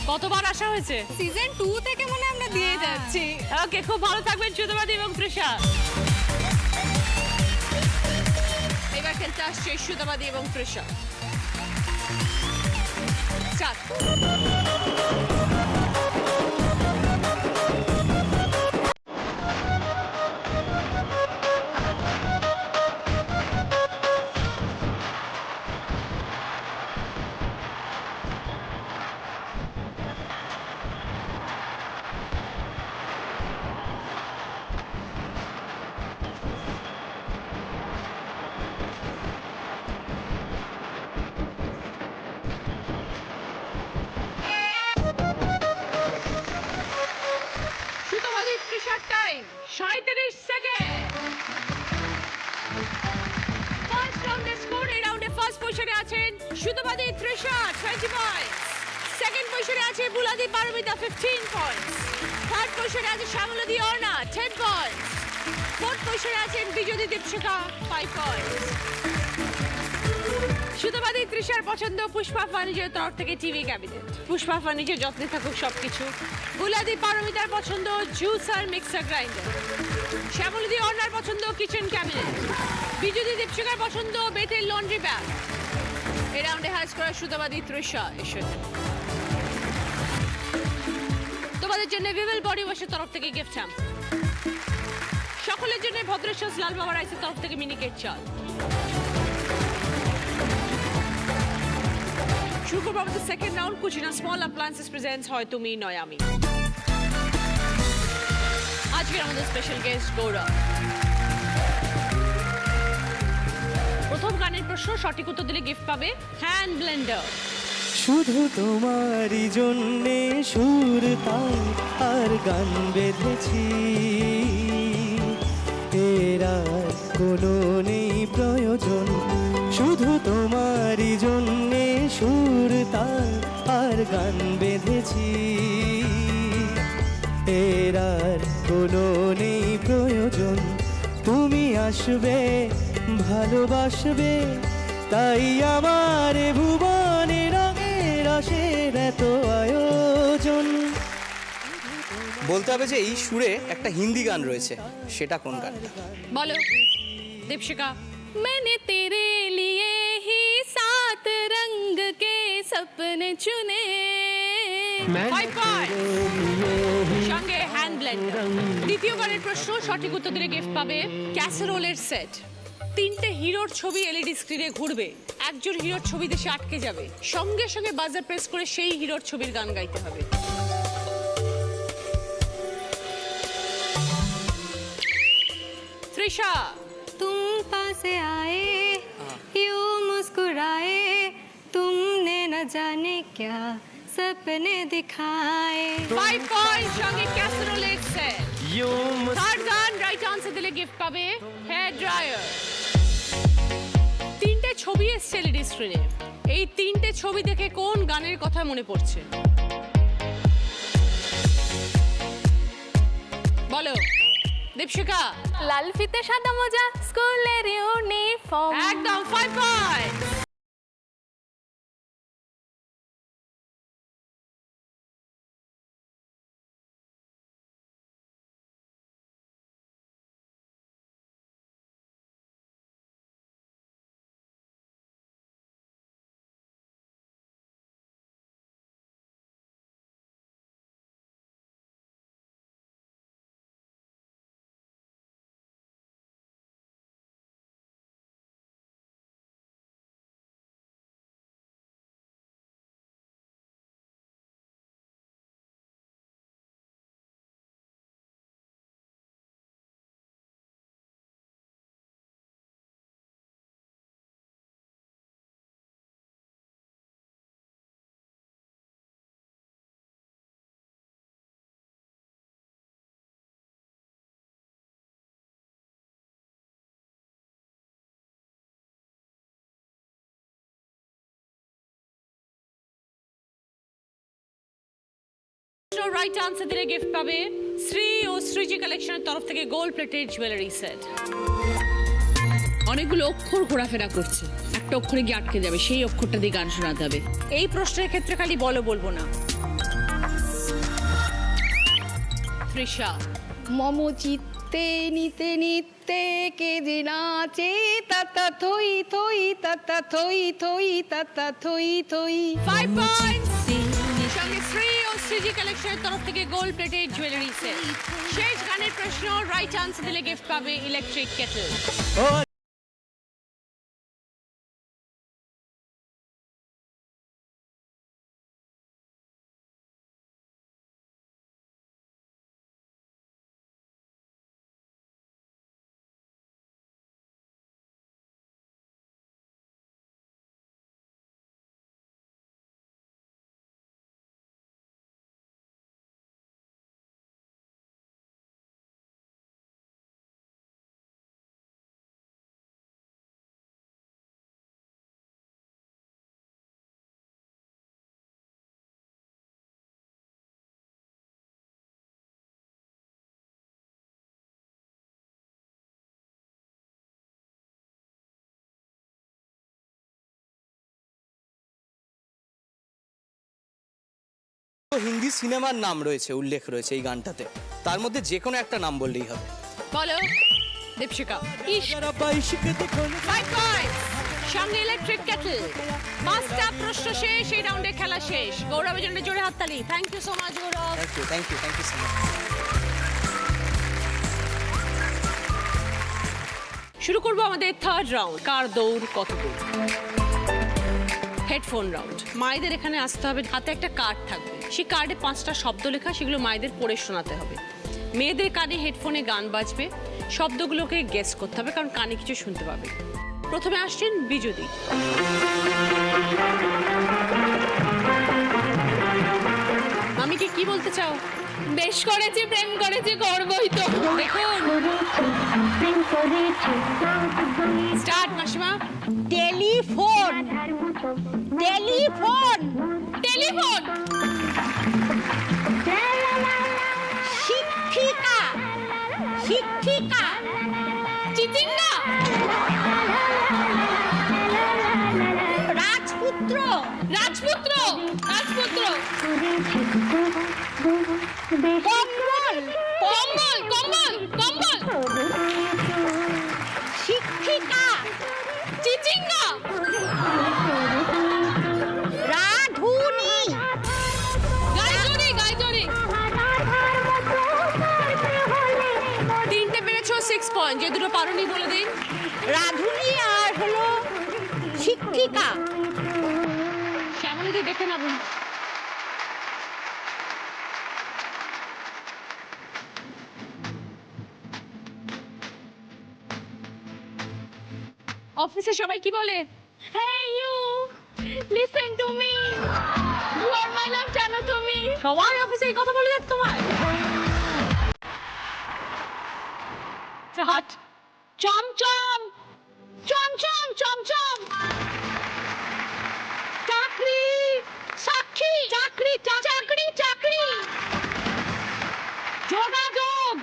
কতবার আসা হয়েছে? সিজন 2 থেকে মনে হয় আমরা দিয়ে যাচ্ছি। ওকে, খুব ভালো থাকবেন সুতপাদি এবং তৃষা। এবার খেলতে আসছে সুতপাদি এবং তৃষা। স্টার্ট। সুতপাদি তৃষার টাইম 37 সেকেন্ড। ফার্স্ট রাউন্ডের স্কোর, এই রাউন্ডে ফার্স্ট পজিশনে আছেন সুতপাদি তৃষা 20 পয়েন্টস। সেকেন্ড পজিশনে আছে বুলাদি পারমিতা 15 পয়েন্টস। থার্ড পজিশনে আছে শ্যামলাদি অর্ণা 10 পয়েন্টস। ফোর্থ পজিশনে আছেন বিজয়দি দীপশিখা 5 পয়েন্টস। সুতপাদি তৃষার পছন্দ পুষ্পা ফার্নিচার তরফ থেকে টিভি ক্যাবিনেট। পুষ্পা ফার্নিচার যত্নে থাকুক সবকিছু। বুলাদি পারমিতার পছন্দ জুসার মিক্সার গ্রাইন্ডার। শ্যামলাদি অর্ণার পছন্দ কিচেন ক্যাবিনেট। বিজয়দি দীপশিখার পছন্দ বেতের লন্ড্রি ব্যাগ। এই রাউন্ডে হ্যাজ করা সুতপাদি তৃষা এসে তোমাদের জন্য ভিভেল বডি ওয়াশের তরফ থেকে গিফট হ্যাম্প। সকলের জন্য ভদ্রেশ্বর লাল বাবা রাইসের তরফ থেকে মিনিকেট চাল। শুরু করবো আমাদের second round. Cucina small appliances presents হয় তুমি নয় আমি। আজকে আমাদের স্পেশাল গেস্ট গৌরব। প্রথম গানের প্রশ্ন, সঠিক উত্তর দিলে গিফট পাবে হ্যান্ড ব্লেন্ডার। শুধু তোমারই জন্যে সুর তাই আর গান বেঁধেছি, এর আর কোনো নেই প্রয়োজন। শুধু তোমারই জন্যে সুর তাই আর গান বেঁধেছি, এর আর কোনো নেই প্রয়োজন। তুমি আসবে ভালোবাসবে, তাই আমার ভুবনে রঙের রসের এত আয়োজন। বলতে হবে যে এই সুরে একটা হিন্দি গান রয়েছে, সেটা কোন গানটা? বলো দীপশিখা। मैंने तेरे लिए ही 7 रंग के सपने चुने। 5 পয়েন্ট। সঙ্গে হ্যান্ড ব্লেন্ডার। দ্বিতীয় গানের প্রশ্ন, সঠিক উত্তর দিলে গিফট পাবে ক্যাসারোলের সেট। 3টে হিরোর ছবি এলইডি স্ক্রিনে ঘুরবে। একজন হিরোর ছবি দেশে আটকে যাবে, সঙ্গে সঙ্গে বাজার প্রেস করে সেই হিরোর ছবির গান গাইতে হবে। তৃষা। तुम पास आए यूं मुस्कुराए, तुमने न जाने क्या सपने दिखाए। 5 পয়েন্ট। সঙ্গে ক্যাসারোলের সেট। থার্ড গান রাইট আনসার দিলে গিফট পাবে হেয়ার ড্রায়ার। 3টে ছবি এসছে এলইডি স্ক্রিনে। এই 3টে ছবি দেখে কোন গানের কথা মনে পড়ছে? বলো দীপশিখা। লাল ফিতে সাদা মোজা স্কুলের ইউনিফর্ম। একদম 5 পয়েন্ট। রাইট আনসার দিলে গিফট পাবে শ্রী ও শ্রীজি কালেকশনের তরফ থেকে গোল্ড প্লেটেড জুয়েলারি সেট। অনেকগুলো অক্ষর ঘোরাফেরা করছে, একটা অক্ষরে গিয়ে আটকে যাবে, সেই অক্ষরটা দিয়ে গান শোনাতে হবে। এই প্রশ্নের ক্ষেত্রে খালি বলো বলবো না। তৃষা। মম চিত্তে নিতে নিতে কে যে নাচে তাতা থই থই তাতা থই থই তাতা থই থই। 5 পয়েন্টস। সঙ্গে শ্রী ও শ্রীজি কালেকশনের তরফ থেকে গোল্ড প্লেটেড জুয়েলারি সেট। শেষ গানের প্রশ্ন, রাইট আনসার দিলে গিফট পাবে ইলেকট্রিক কেটল। হিন্দি সিনেমার নাম রয়েছে, উল্লেখ রয়েছে এই গানটাতে, তার মধ্যে যে কোনো একটা নাম বললেই হবে। বলো দীপশিকা। 5 পয়েন্টস। সঙ্গে ইলেকট্রিক কেটল। 5টা প্রশ্ন শেষ, এই রাউন্ডে খেলা শেষ। গৌরবের জন্য জোরে হাততালি। Thank you so much Gaurav. Thank you so much. শুরু করবো আমাদের থার্ড রাউন্ড, কার দৌড় কত দূর। Headphone round. মায়েদের এখানে আসতে হবে, হাতে একটা কার্ড থাকবে, সেই কার্ডে 5টা শব্দ লেখা, সেগুলো মায়েদের পড়ে শোনাতে হবে। মেয়েদের কানে হেডফোনে গান বাজবে, শব্দগুলোকে গেস করতে হবে, কারণ কানে কিছু শুনতে পাবে। প্রথমে আসছেন বিজুদি। মামিকে কি বলতে চাও? বেশ করেছি, প্রেম করেছি, করবই তো। দেখুন স্টার্ট মাসিমা। Telephone telephone telephone. শিক্ষিকা শিক্ষিকা চিচিঙ্গা। রাজপুত্র রাজপুত্র রাজপুত্র। কম্বল কম্বল কম্বল কম্বল। শিক্ষিকা চিচিঙ্গা। রাধুনি গাইজরি গাইজরি। 3টে পেরেছো, 6 পয়েন্ট। যে দুটো পারোনি বলে দিন। রাধুনি আর হলো শিক্ষিকা। শ্যামলীদি দেখে নেবেন। অফিসে সবাই কি বলে? Hey you, listen to me. You are my love, জানো তুমি? সবাই অফিসে এই কথা বলে যাচ্ছে তোমার। হাট। চমচম চমচম চমচম। চাকরি সাক্ষী। চাকরি চাকরি চাকরি। যোগাযোগ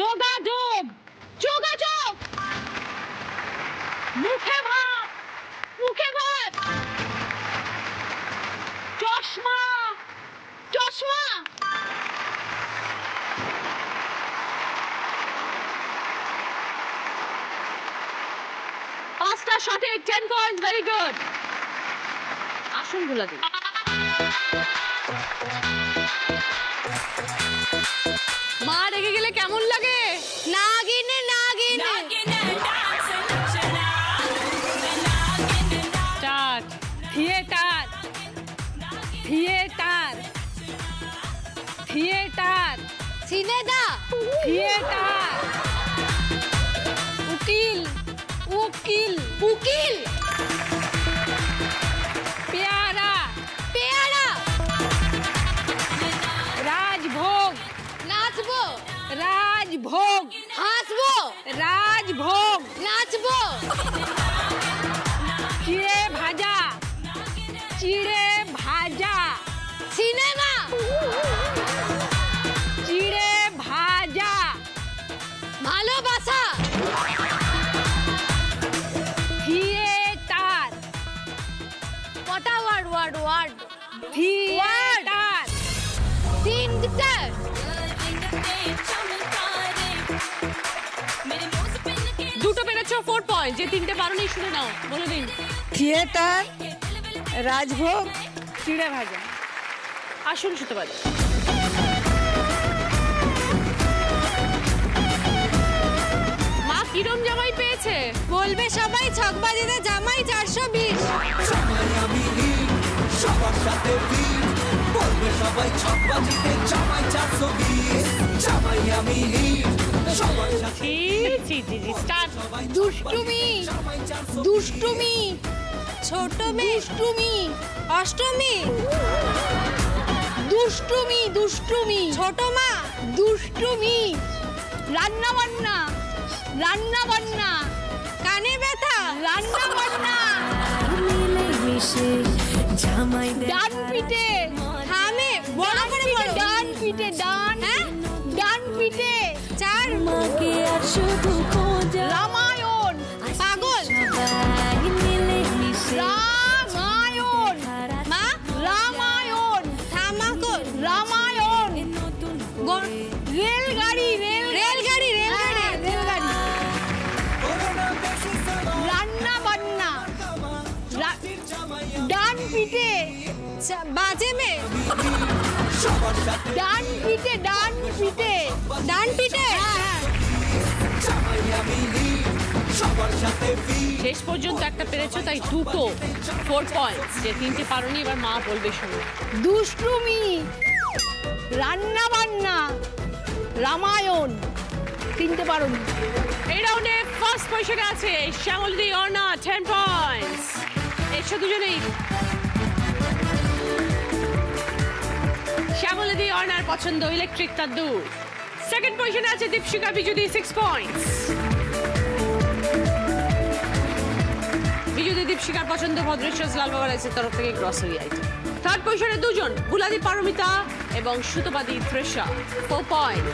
যোগাযোগ যোগাযোগ। মুখে ভাত মুখে ভাত। চশমা চশমা। পাঁচটা সঠিক, 10 পয়েন্টস, ভেরি গুড। আসুন গুলা দিন। মা রেগে গেলে কেমন লাগে? নাগিনে নাগিনে। স্টার্ট। থিয়েটার থিয়েটার থিয়েটার সিনেদা। থিয়েটার উকিল উকিল উকিল। পেয়ারা পেয়ারা। রাজভোগ নাচবো রাজভোগ হাসবো রাজভোগ নাচবো। চিড়ে ভাজা চিড়ে ভাজা সিনেমা চিড়ে ভাজা ভালোবাসা। থিয়েটার কটা ওয়ার্ড ওয়ার্ড ওয়ার্ড? থিয়েটার 3টে। গেছো 4 পয়েন্ট। যে তিনটে পারোনি শুনে নাও, বলে দিন। থিয়েটার, রাজভোগ, চিড়ে ভাজা। আসুন সুতোবাদী। মা কিরম জামাই পেয়েছে? বলবে সবাই ছকবাজিতে জামাই 420। সবার সাথে বলবে সবাই ছকবাজিতে জামাই 420 জামাই আমি সবার সাথে জি স্টার্ট। দুষ্টুমি, দুষ্টুমি, ছোট মেয়ে, দুষ্টুমি, অষ্টমী, দুষ্টুমি, দুষ্টুমি, ছোট মা, দুষ্টুমি, রান্না বান্না, রান্না বান্না, কানে ব্যথা, রান্না বান্না, ডান পিঠে, থামে, বড় করে বলো। ডান পিঠে, ডান, হ্যাঁ? ডান পিঠে, 4 রামায়ণ, পাগল, রামায়ণ, মা, রামায়ণ, থামাকল, রামায়ণ, রেলগাড়ি, রেলগাড়ি, রেলগাড়ি, রেলগাড়ি, রান্না বান্না, ডান পিঠে, বাজে মেয়ে, ডান পিঠে, ডান পিঠে, ডান পিঠে, শেষ পর্যন্ত একটা পেরেছো, তাই দুটো 4 পয়েন্ট। যে তিনটে পারোনি এবার মা বলবে শুনো। দুষ্টুমি, রান্না বান্না, রামায়ণ, তিনটে পারোনি। এই রাউন্ডে ফার্স্ট পজিশনে আছে শ্যামলী অর্ণা 10 পয়েন্টস। এসো দুজনেই। শ্যামলী অর্ণার পছন্দ ইলেকট্রিক তান্দুর। সেকেন্ড পজিশনে আছে দীপশিকা বিজুদি 6 পয়েন্টস। বিজুদি দীপশিকার পছন্দ ভদ্রেশ্বর লাল বাবা রাইসের তরফ থেকে গ্রসারি আইটেম। থার্ড পজিশনে দুজন বুলাদি পারমিতা এবং সুতোবাদী তৃষা 4 পয়েন্ট।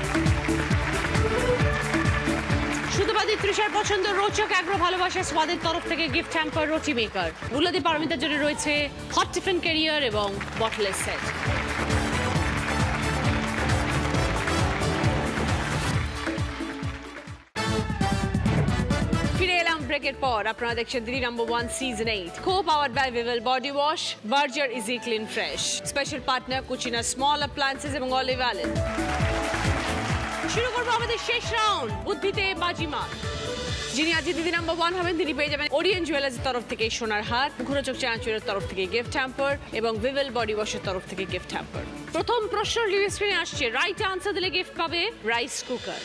সুতোবাদী তৃষার পছন্দ রোচক অ্যাগ্রো ভালোবাসা স্বাদের তরফ থেকে গিফট হ্যাম্পার রুটি মেকার। বুলাদি পারমিতার জন্য রয়েছে হট টিফিন ক্যারিয়ার এবং বটলের সেট। ফিরে এলাম ব্রেকের পর। আপনারা দেখছেন Didi number 1 season 8 co-powered by Vivel body wash, Berger easy clean fresh, special partner Cucina small appliances এবং অলিভ অয়েল। শুরু করবো আমাদের শেষ রাউন্ড, বুদ্ধিতে বাজিমাত। যিনি আজ দিদি নাম্বার 1 হবেন তিনি পেয়ে যাবেন ওরিয়েন্ট জুয়েলার্সের তরফ থেকে সোনার হার, মুখরোচক চানাচুরের তরফ থেকে গিফট হ্যাম্পার এবং ভিভেল বডি ওয়াশের তরফ থেকে গিফট হ্যাম্পার। প্রথম প্রশ্ন রিভিউ স্ক্রিনে আসছে, রাইট আনসার দিলে গিফট পাবে রাইস কুকার।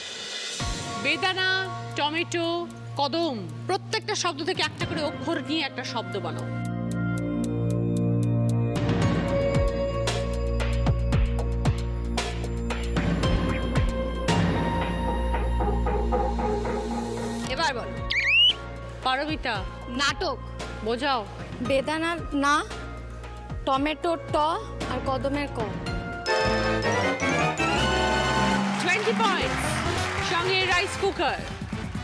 বেদানা, টমেটো, কদম, প্রত্যেকটা শব্দ থেকে একটা করে অক্ষর নিয়ে একটা শব্দ বানাও। এবার বল। পারমিতা, নাটক, বোঝাও। বেদানার না, টমেটোর ট আর কদমের ক। 20 পয়েন্টস, সঙ্গে রাইস কুকার।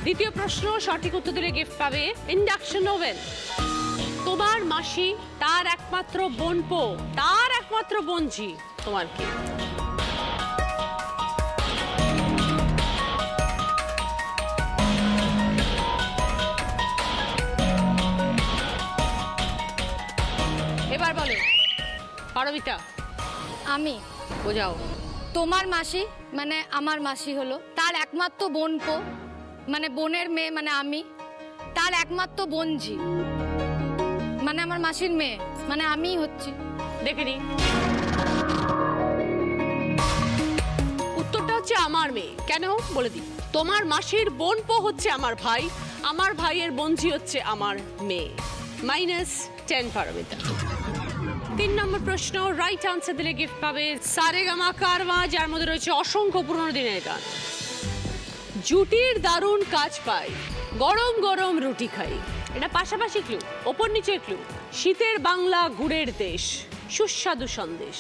দ্বিতীয় প্রশ্ন সঠিক উত্তর দিলে গিফট পাবে ইন্ডাকশন ওভেন। তোমার মাসি, তার একমাত্র বোনপো, তার একমাত্র বোনঝি, তোমার কি? এবার বলো পারমিতা। আমি, বোঝাও। তোমার মাসি মানে আমার মাসি হলো, তার একমাত্র বোনপো মানে বোনের মেয়ে মানে আমি, তার একমাত্র বোনঝি মানে আমার মাসির মেয়ে মানে আমিই হচ্ছি। দেখে নি, উত্তরটা হচ্ছে আমার মেয়ে। কেন বলে দিই, তোমার মাসির বোনপো হচ্ছে আমার ভাই, আমার ভাইয়ের বোনঝি হচ্ছে আমার মেয়ে। -10 পারমিতা। 3 নম্বর প্রশ্ন, রাইট আনসার দিলে গিফট পাবে সারেগামা কারওয়া, যার মধ্যে রয়েছে অসংখ্য পুরনো দিনের গান। জুটির দারুণ কাজ পাই, গরম গরম রুটি খাই। এটা পাশাপাশি ক্লু, ওপর নিচে ক্লু। শীতের বাংলা, গুড়ের দেশ, সুস্বাদু সন্দেশ।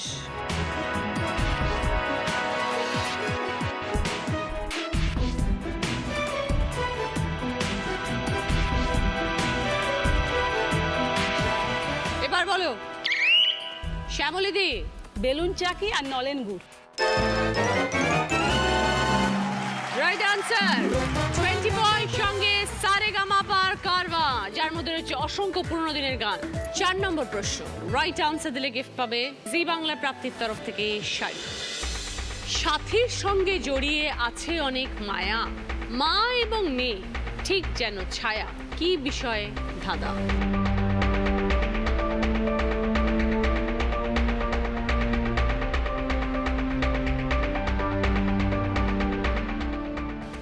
এবার বলো শ্যামলী দি। বেলুন চাকি আর নলেন গুড়। Right answer. 20 পয়েন্ট, সঙ্গে সারেগামা অসংখ্য পুরনো দিনের গান। 4 নম্বর প্রশ্ন, রাইট আনসার দিলে গিফট পাবে জি বাংলা প্রাপ্তির তরফ থেকে শাড়ি। সাথীর সঙ্গে জড়িয়ে আছে অনেক মায়া, মা এবং মেয়ে ঠিক যেন ছায়া, কি বিষয়ে ধাঁধা?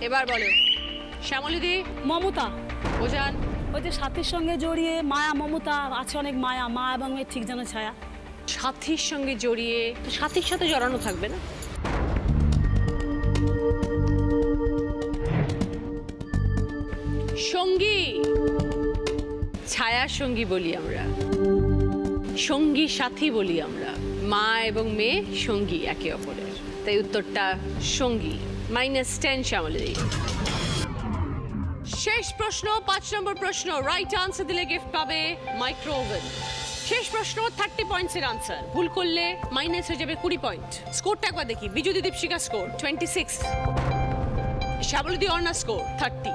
এবার বলো শ্যামলীদি। মমতা। বোঝান। ওই যে সাথীর সঙ্গে জড়িয়ে মায়া, মমতা আছে অনেক মায়া, মা এবং মেয়ে ঠিক যেন ছায়া। সাথীর সঙ্গে জড়িয়ে, তো সাথীর সাথে জড়ানো থাকবে না? সঙ্গী, ছায়া সঙ্গী বলি আমরা, সঙ্গী সাথী বলি আমরা। মা এবং মেয়ে সঙ্গী একে অপরের, তাই উত্তরটা সঙ্গী। -10 শ্যামলী। শেষ প্রশ্ন, 5 নম্বর প্রশ্ন, রাইট আনসার দিলে গিফট পাবে মাইক্রোওভেন। শেষ প্রশ্ন 30 পয়েন্টসের আনসার, ভুল করলে মাইনাস হয়ে যাবে 20 পয়েন্ট। স্কোরটা একবার দেখি। বিজুদি দীপশিকা স্কোর 26, শ্যামলী অর্ণা স্কোর 30,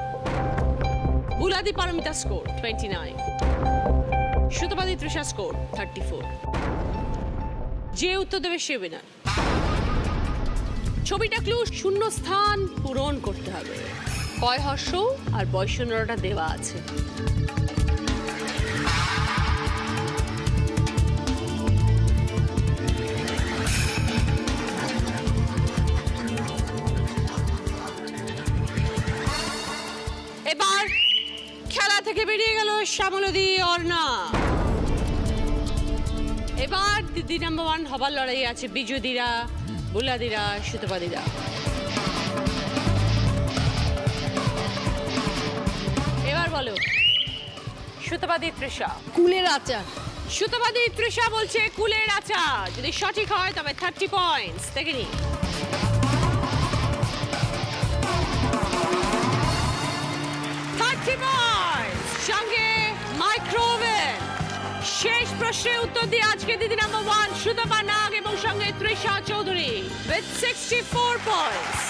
বুলাদি পারমিতা স্কোর 29, সুতপাদি তৃষা স্কোর 34। যে উত্তর দেবে সে উইনার। ছবিটা ক্লু, শূন্য স্থান পূরণ করতে হবে। কয় হর্ষ আর বয়সূন্যটা দেওয়া আছে। এবার খেলা থেকে বেরিয়ে গেল শ্যামলী অর্ণা। এবার দিদি নাম্বার 1 হবার লড়াই আছে বিজুদিরা, বুলাদিরা, সুতপাদিরা। এবার বলো সুতপাদি তৃষা। কুলের আচার। সুতপাদি তৃষা বলছে কুলের আচার। যদি সঠিক হয় তবে 30 পয়েন্টস। দেখে নি। সঙ্গে মাইক্রোওভেন। শেষ প্রশ্নের উত্তর দিয়ে আজকে দিদি নাম্বার 1 সুতপা নাগ এবং সঙ্গে তৃষা চৌধুরী with 64 পয়েন্টস।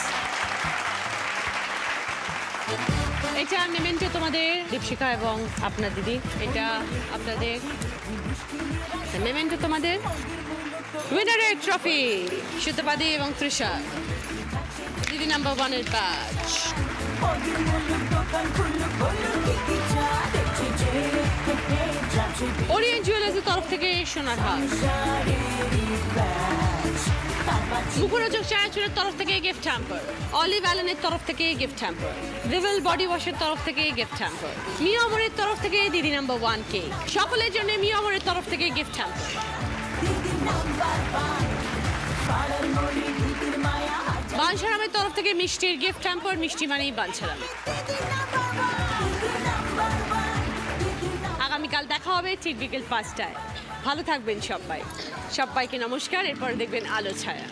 এটা মেমেন্টো তোমাদের দীপশিকা এবং আপনার দিদি, এটা আপনাদের মেমেন্টো তোমাদের উইনারের ট্রফি সুতপাদি এবং তৃষা। দিদি নাম্বার 1 এর ব্যাচ। ওরিয়েন্ট জুয়েলার্সের তরফ থেকে সোনার হার। মুখরোচক চানাচুরের তরফ থেকে গিফট হ্যাম্পার। অলিভ অ্যালেনের তরফ থেকে গিফট হ্যাম্পার। ভিভেল বডি ওয়াশের তরফ থেকে গিফট হ্যাম্পার। মিয়া অমরের তরফ থেকে দিদি নাম্বার 1 কেক। সকলের জন্য মিয়া অমরের তরফ থেকে গিফট হ্যাম্পার। বাঞ্ছারামের তরফ থেকে মিষ্টির গিফট হ্যাম্পার। মিষ্টি মানেই বাঞ্ছারাম। আগামীকাল দেখা হবে ঠিক বিকেল 5টায়। ভালো থাকবেন সবাই। সবাইকে নমস্কার। এরপর দেখবেন আলো ছায়া।